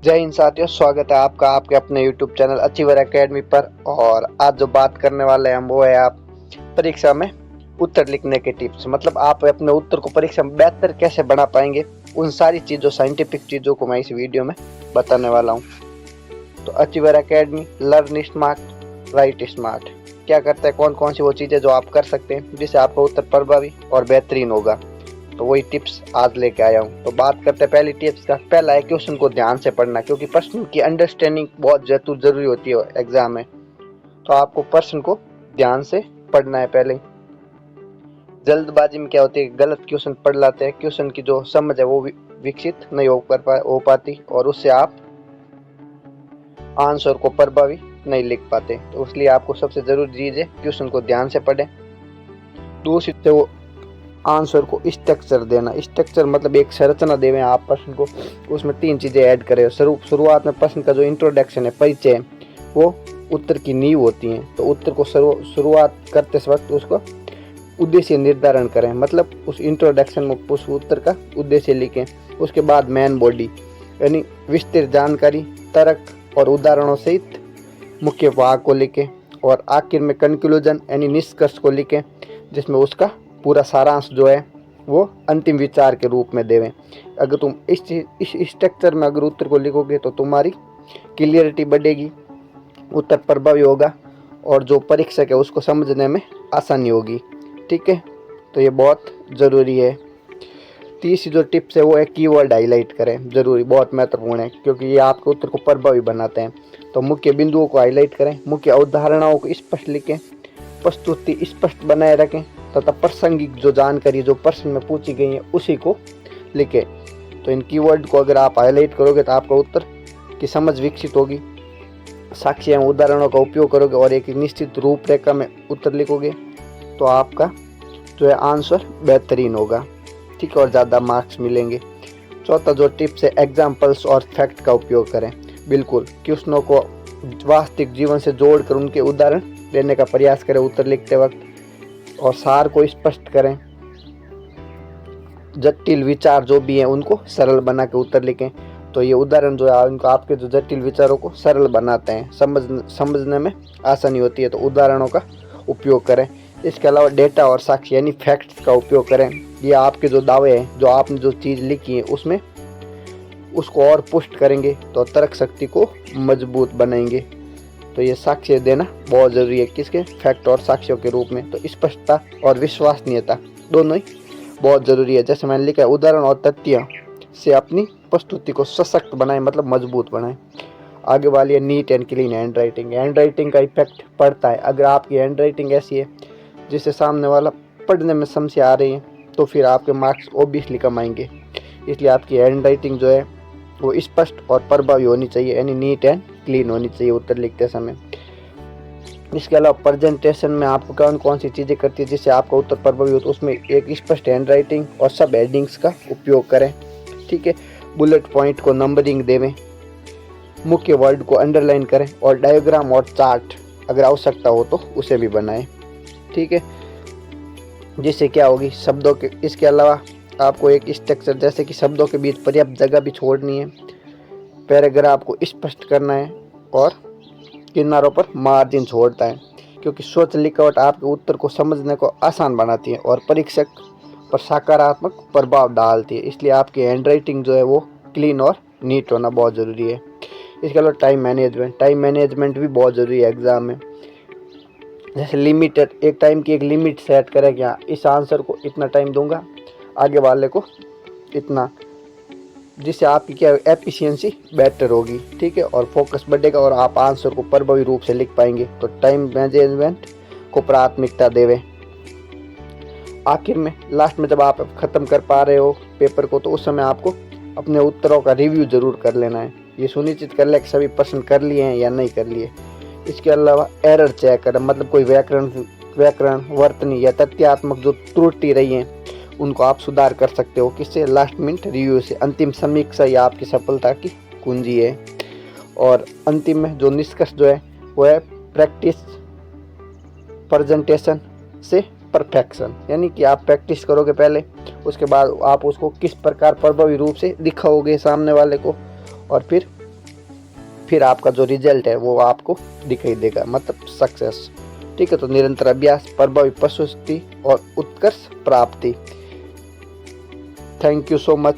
जय हिंद साथियों, स्वागत है आपका आपके अपने YouTube चैनल अचीवर एकेडमी पर। और आज जो बात करने वाले हैं हम वो है आप परीक्षा में उत्तर लिखने के टिप्स। मतलब आप अपने उत्तर को परीक्षा में बेहतर कैसे बना पाएंगे, उन सारी चीज़ों साइंटिफिक चीज़ों को मैं इस वीडियो में बताने वाला हूँ। तो achiever academy learn smart right smart क्या करता है, कौन कौन सी वो चीज़ें जो आप कर सकते हैं जिससे आपका उत्तर प्रभावी और बेहतरीन होगा, तो वही टिप्स आज लेके आया हूँ। तो बात करते हैं पहली टिप्स का। पहला है क्वेश्चन को ध्यान से पढ़ना, क्योंकि प्रश्न की अंडरस्टैंडिंग बहुत जरूरी होती है एग्जाम में। तो आपको प्रश्न को ध्यान से पढ़ना है। पहले जल्दबाजी में क्या होती है, गलत क्वेश्चन पढ़ लाते हैं, क्वेश्चन की जो समझ है वो विकसित नहीं हो पाती और उससे आप आंसर को प्रभावी नहीं लिख पाते। तो इसलिए आपको सबसे जरूरी चीज है क्वेश्चन को ध्यान से पढ़ें। दूसरी तो वो आंसर को स्ट्रक्चर देना। स्ट्रक्चर मतलब एक संरचना देवें आप प्रश्न को, उसमें तीन चीज़ें ऐड करें। शुरुआत में प्रश्न का जो इंट्रोडक्शन है, परिचय है, वो उत्तर की नींव होती हैं। तो उत्तर को शुरुआत करते वक्त उसको उद्देश्य निर्धारण करें, मतलब उस इंट्रोडक्शन में उस उत्तर का उद्देश्य लिखें। उसके बाद मेन बॉडी यानी विस्तृत जानकारी, तर्क और उदाहरणों सहित मुख्य भाग को लिखें। और आखिर में कंक्लूजन यानी निष्कर्ष को लिखें, जिसमें उसका पूरा सारांश जो है वो अंतिम विचार के रूप में देवें। अगर तुम इस स्ट्रक्चर में अगर उत्तर को लिखोगे तो तुम्हारी क्लियरिटी बढ़ेगी, उत्तर प्रभावी होगा और जो परीक्षक है उसको समझने में आसानी होगी। ठीक है, तो ये बहुत ज़रूरी है। तीसरी जो टिप्स है वो है कीवर्ड हाईलाइट करें। ज़रूरी, बहुत महत्वपूर्ण है, क्योंकि ये आपके उत्तर को प्रभावी बनाते हैं। तो मुख्य बिंदुओं को हाईलाइट करें, मुख्य अवधारणाओं को स्पष्ट लिखें, प्रस्तुति स्पष्ट बनाए रखें तथा प्रासंगिक जो जानकारी जो प्रश्न में पूछी गई है उसी को लिखें। तो इन कीवर्ड को अगर आप हाईलाइट करोगे तो आपका उत्तर की समझ विकसित होगी। साक्ष्य एवं उदाहरणों का उपयोग करोगे और एक निश्चित रूपरेखा में उत्तर लिखोगे तो आपका जो है आंसर बेहतरीन होगा। ठीक है, और ज़्यादा मार्क्स मिलेंगे। चौथा जो टिप्स है, एग्जाम्पल्स और फैक्ट का उपयोग करें। बिल्कुल, क्वेश्चनों को वास्तविक जीवन से जोड़कर उनके उदाहरण देने का प्रयास करें उत्तर लिखते वक्त, और सार को स्पष्ट करें। जटिल विचार जो भी हैं उनको सरल बना के उत्तर लिखें। तो ये उदाहरण जो है उनको आपके जो जटिल विचारों को सरल बनाते हैं, समझने में आसानी होती है, तो उदाहरणों का उपयोग करें। इसके अलावा डेटा और साक्ष्य यानी फैक्ट्स का उपयोग करें। ये आपके जो दावे हैं, जो आपने जो चीज़ लिखी है उसमें उसको और पुष्ट करेंगे, तो तर्क शक्ति को मजबूत बनाएंगे। तो ये साक्ष्य देना बहुत ज़रूरी है, किसके, फैक्ट और साक्ष्यों के रूप में। तो स्पष्टता और विश्वसनीयता दोनों ही बहुत ज़रूरी है। जैसे मैंने लिखा है, उदाहरण और तथ्य से अपनी प्रस्तुति को सशक्त बनाएं, मतलब मजबूत बनाएं। आगे वाली है neat and clean hand writing. Hand writing का इफेक्ट पड़ता है। अगर आपकी हैंड राइटिंग ऐसी है जिससे सामने वाला पढ़ने में समस्या आ रही है तो फिर आपके मार्क्स ओबियसली कम आएंगे। इसलिए आपकी हैंड राइटिंग जो है वो स्पष्ट और प्रभावी होनी चाहिए, यानी नीट एंड क्लीन होनी चाहिए उत्तर लिखते समय। इसके अलावा प्रेजेंटेशन में आपको कौन कौन सी चीज़ें करती है जिससे आपका उत्तर प्रभावी हो, तो उसमें एक स्पष्ट हैंड राइटिंग और सब हेडिंग्स का उपयोग करें। ठीक है, बुलेट पॉइंट को नंबरिंग देवें, मुख्य वर्ड को अंडरलाइन करें और डायग्राम और चार्ट अगर आवश्यकता हो तो उसे भी बनाएं। ठीक है, जिससे क्या होगी, शब्दों के, इसके अलावा आपको एक स्ट्रक्चर जैसे कि शब्दों के बीच पर्याप्त जगह भी छोड़नी है, पैराग्राफ को स्पष्ट करना है और किनारों पर मार्जिन छोड़ता है, क्योंकि स्वच्छ लिखावट आपके उत्तर को समझने को आसान बनाती है और परीक्षक पर सकारात्मक प्रभाव डालती है। इसलिए आपकी हैंड राइटिंग जो है वो क्लीन और नीट होना बहुत ज़रूरी है। इसके अलावा टाइम मैनेजमेंट भी बहुत ज़रूरी है एग्ज़ाम में। जैसे लिमिटेड, एक टाइम की एक लिमिट सेट करें कि हाँ, इस आंसर को इतना टाइम दूंगा, आगे वाले को इतना, जिससे आपकी क्या एफिशिएंसी बेहतर होगी। ठीक है, और फोकस बढ़ेगा और आप आंसर को प्रभावी रूप से लिख पाएंगे। तो टाइम मैनेजमेंट को प्राथमिकता देवें। आखिर में, लास्ट में जब आप ख़त्म कर पा रहे हो पेपर को, तो उस समय आपको अपने उत्तरों का रिव्यू ज़रूर कर लेना है। ये सुनिश्चित कर ले कि सभी प्रश्न कर लिए हैं या नहीं कर लिए। इसके अलावा एरर चेक करें, मतलब कोई व्याकरण वर्तनी या तथ्यात्मक जो त्रुटि रही हैं उनको आप सुधार कर सकते हो। किससे, लास्ट मिनट रिव्यू से। अंतिम समीक्षा ही आपकी सफलता की कुंजी है। और अंतिम में जो निष्कर्ष जो है वो है प्रैक्टिस प्रेजेंटेशन से परफेक्शन, यानी कि आप प्रैक्टिस करोगे पहले, उसके बाद आप उसको किस प्रकार प्रभावी रूप से दिखाओगे सामने वाले को, और फिर फिर आपका जो रिजल्ट है वो आपको दिखाई देगा, मतलब सक्सेस। ठीक है, तो निरंतर अभ्यास, प्रभावी प्रस्तुति और उत्कर्ष प्राप्ति। Thank you so much.